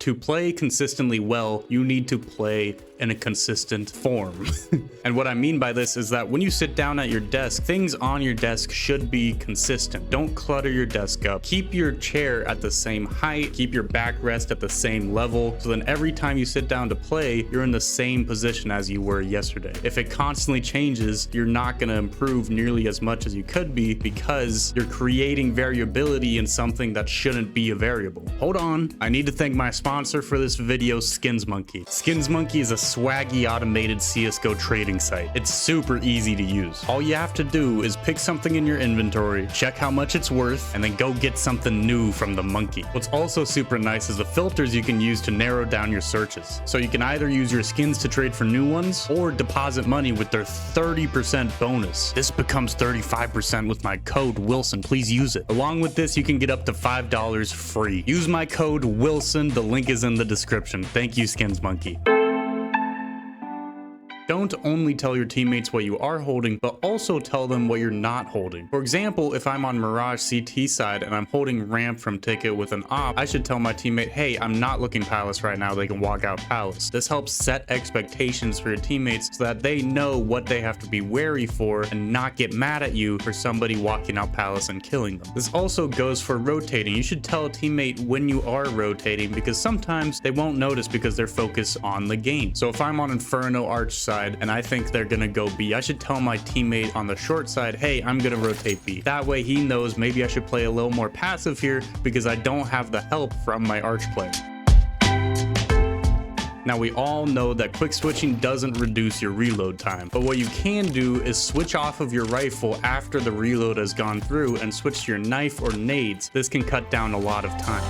to play consistently well, you need to play in a consistent form. And what I mean by this is that when you sit down at your desk, things on your desk should be consistent. Don't clutter your desk up. Keep your chair at the same height, keep your backrest at the same level, so then every time you sit down to play, you're in the same position as you were yesterday. If it constantly changes, you're not going to improve nearly as much as you could be because you're creating variability in something that shouldn't be a variable. Hold on, I need to thank my sponsor for this video, SkinsMonkey. SkinsMonkey is a swaggy automated CSGO trading site. It's super easy to use. All you have to do is pick something in your inventory, check how much it's worth, and then go get something new from the monkey. What's also super nice is the filters you can use to narrow down your searches. So you can either use your skins to trade for new ones or deposit money with their 30% bonus. This becomes 35% with my code Wilson. Please use it. Along with this, you can get up to $5 free. Use my code Wilson. The link is in the description. Thank you, SkinsMonkey. Don't only tell your teammates what you are holding, but also tell them what you're not holding. For example, if I'm on Mirage CT side and I'm holding ramp from ticket with an op, I should tell my teammate, hey, I'm not looking palace right now. They can walk out palace. This helps set expectations for your teammates so that they know what they have to be wary for and not get mad at you for somebody walking out palace and killing them. This also goes for rotating. You should tell a teammate when you are rotating because sometimes they won't notice because they're focused on the game. So if I'm on Inferno Arch side and I think they're gonna go B, I should tell my teammate on the short side, hey, I'm gonna rotate B. That way he knows maybe I should play a little more passive here because I don't have the help from my Arch player. Now, we all know that quick switching doesn't reduce your reload time, but what you can do is switch off of your rifle after the reload has gone through and switch to your knife or nades. This can cut down a lot of time.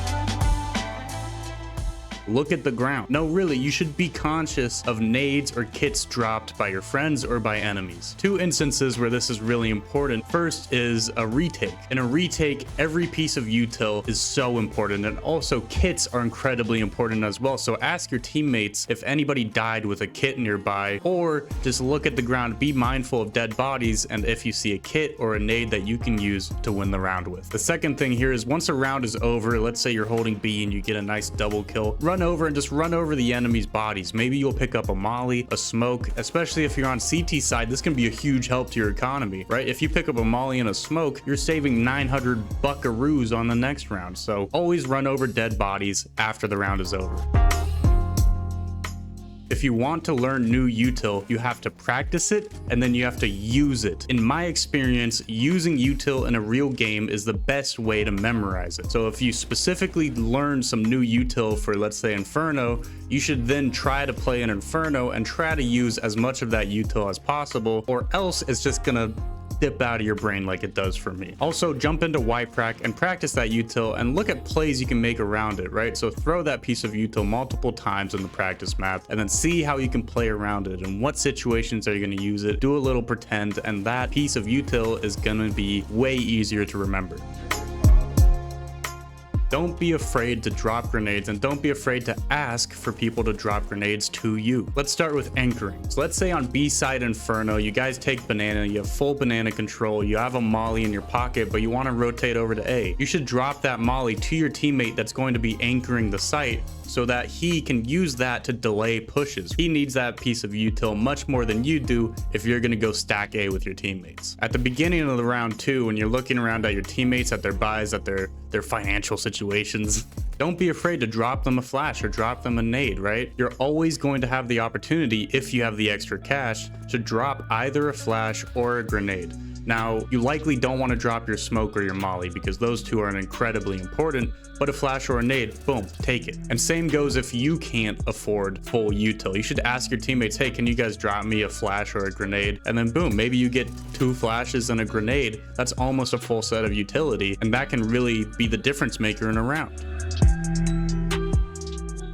Look at the ground. No, really, you should be conscious of nades or kits dropped by your friends or by enemies. Two instances where this is really important. First is a retake. In a retake, every piece of util is so important, and also kits are incredibly important as well. So ask your teammates if anybody died with a kit nearby, or just look at the ground, be mindful of dead bodies, and if you see a kit or a nade that you can use to win the round with. The second thing here is once a round is over, let's say you're holding B and you get a nice double kill, run over and just run over the enemy's bodies. Maybe you'll pick up a molly, a smoke, especially if you're on CT side. This can be a huge help to your economy, right? If you pick up a molly and a smoke, you're saving 900 buckaroos on the next round. So always run over dead bodies after the round is over. If you want to learn new util, you have to practice it and then you have to use it. In my experience, using util in a real game is the best way to memorize it. So if you specifically learn some new util for, let's say, Inferno, you should then try to play an Inferno and try to use as much of that util as possible, or else it's just gonna dip out of your brain like it does for me. Also, jump into YPrac and practice that util and look at plays you can make around it, right? So throw that piece of util multiple times in the practice map and then see how you can play around it and what situations are you going to use it. Do a little pretend, and that piece of util is going to be way easier to remember. Don't be afraid to drop grenades, and don't be afraid to ask for people to drop grenades to you. Let's start with anchoring. So let's say on B side Inferno, you guys take banana, you have full banana control, you have a molly in your pocket, but you want to rotate over to A. You should drop that molly to your teammate that's going to be anchoring the site so that he can use that to delay pushes. He needs that piece of util much more than you do if you're going to go stack A with your teammates. At the beginning of the round too, when you're looking around at your teammates, at their buys, at their financial situations, don't be afraid to drop them a flash or drop them a nade, right? You're always going to have the opportunity, if you have the extra cash, to drop either a flash or a grenade. Now, you likely don't want to drop your smoke or your molly because those two are incredibly important, but a flash or a nade, boom, take it. And same goes if you can't afford full util. You should ask your teammates, hey, can you guys drop me a flash or a grenade? And then boom, maybe you get 2 flashes and a grenade. That's almost a full set of utility, and that can really be the difference maker in a round.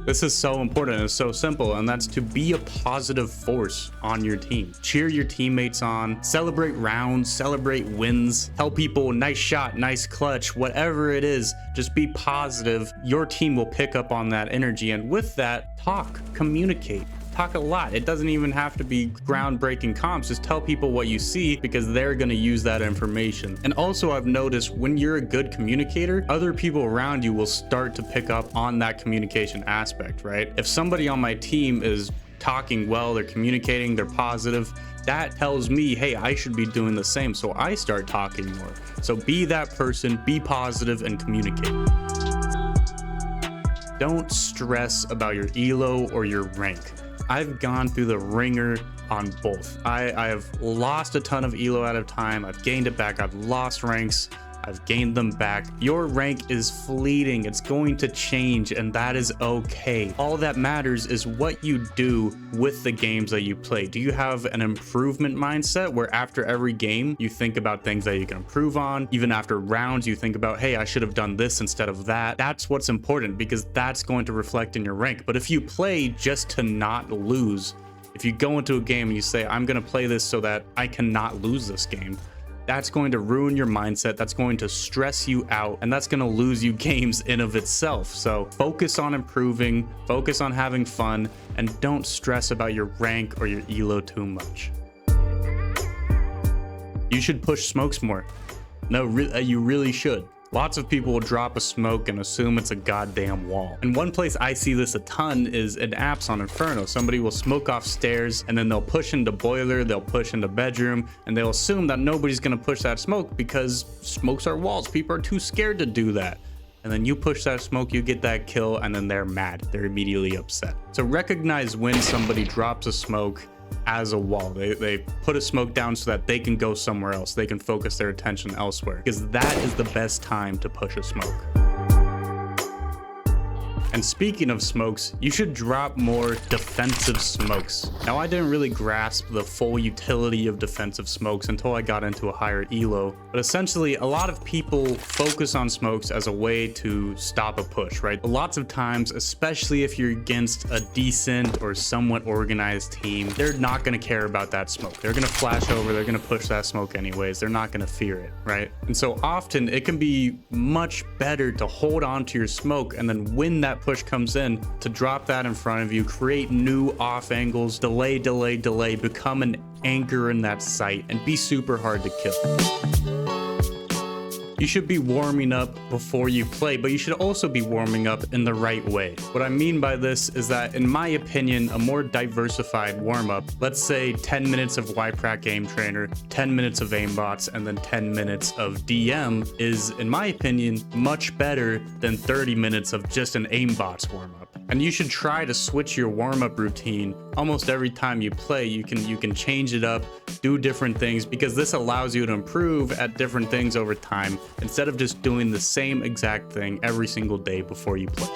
This is so important, it's so simple, and that's to be a positive force on your team. Cheer your teammates on, celebrate rounds, celebrate wins, tell people nice shot, nice clutch, whatever it is, just be positive. Your team will pick up on that energy, and with that, talk, communicate. talk a lot. It doesn't even have to be groundbreaking comps. Just tell people what you see because they're going to use that information. And also I've noticed when you're a good communicator, other people around you will start to pick up on that communication aspect, right? If somebody on my team is talking well, they're communicating, they're positive, that tells me, hey, I should be doing the same. So I start talking more. So be that person, be positive and communicate. Don't stress about your elo or your rank. I've gone through the ringer on both. I have lost a ton of elo out of time. I've gained it back. I've lost ranks. I've gained them back. Your rank is fleeting. It's going to change, and that is okay. All that matters is what you do with the games that you play. Do you have an improvement mindset where after every game you think about things that you can improve on? Even after rounds you think about, hey, I should have done this instead of that. That's what's important because that's going to reflect in your rank. But if you play just to not lose, if you go into a game and you say, I'm going to play this so that I cannot lose this game, that's going to ruin your mindset. That's going to stress you out, and that's going to lose you games in of itself. So focus on improving, focus on having fun, and don't stress about your rank or your elo too much. You should push smokes more. No, you really should. Lots of people will drop a smoke and assume it's a goddamn wall. And one place I see this a ton is in apps on Inferno. Somebody will smoke off stairs and then they'll push into boiler, they'll push into bedroom, and they'll assume that nobody's gonna push that smoke because smokes are walls. People are too scared to do that. And then you push that smoke, you get that kill, and then they're mad. They're immediately upset. So recognize when somebody drops a smoke as a wall. They put a smoke down so that they can go somewhere else. They can focus their attention elsewhere because that is the best time to push a smoke. And speaking of smokes, you should drop more defensive smokes. Now, I didn't really grasp the full utility of defensive smokes until I got into a higher elo, but essentially a lot of people focus on smokes as a way to stop a push, right? Lots of times, especially if you're against a decent or somewhat organized team, they're not going to care about that smoke. They're going to flash over, they're going to push that smoke anyways. They're not going to fear it, right? And so often it can be much better to hold on to your smoke and then when that push comes in, to drop that in front of you, create new off angles, delay, become an anchor in that site, and be super hard to kill. You should be warming up before you play, but you should also be warming up in the right way. What I mean by this is that, in my opinion, a more diversified warm-up, let's say 10 minutes of YPRAC Aim Trainer, 10 minutes of aimbots, and then 10 minutes of DM is, in my opinion, much better than 30 minutes of just an aimbots warm-up. And you should try to switch your warm-up routine almost every time you play. You can change it up, do different things, because this allows you to improve at different things over time instead of just doing the same exact thing every single day before you play.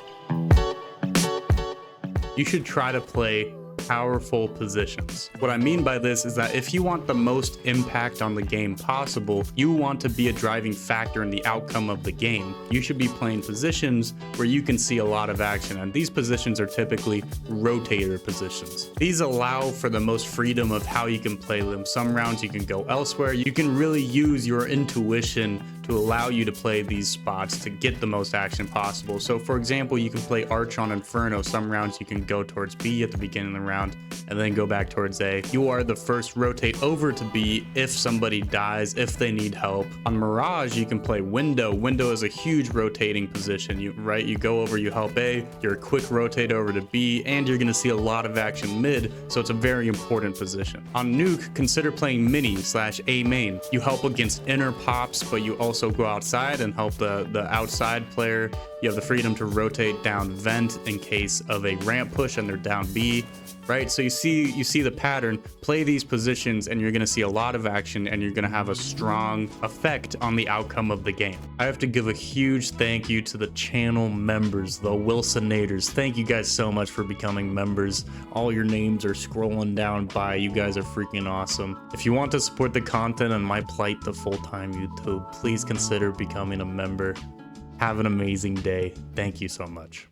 You should try to play powerful positions. What I mean by this is that if you want the most impact on the game possible, you want to be a driving factor in the outcome of the game, you should be playing positions where you can see a lot of action, and these positions are typically rotator positions. These allow for the most freedom of how you can play them. Some rounds you can go elsewhere. You can really use your intuition to allow you to play these spots to get the most action possible. So for example, you can play Arch on Inferno. Some rounds you can go towards B at the beginning of the round and then go back towards A. You are the first rotate over to B if somebody dies, if they need help. On Mirage, you can play Window. Window is a huge rotating position. You go over, you help A, you're a quick rotate over to B, and you're gonna see a lot of action mid, so it's a very important position. On Nuke, consider playing Mini/A main. You help against inner pops, but you also go outside and help the outside player. You have the freedom to rotate down vent in case of a ramp push and they're down B, right? So you see the pattern. Play these positions and you're going to see a lot of action and you're going to have a strong effect on the outcome of the game. I have to give a huge thank you to the channel members, the Wilsonators. Thank you guys so much for becoming members. All your names are scrolling down by. You guys are freaking awesome. If you want to support the content and my plight to full-time YouTube, please consider becoming a member. Have an amazing day. Thank you so much.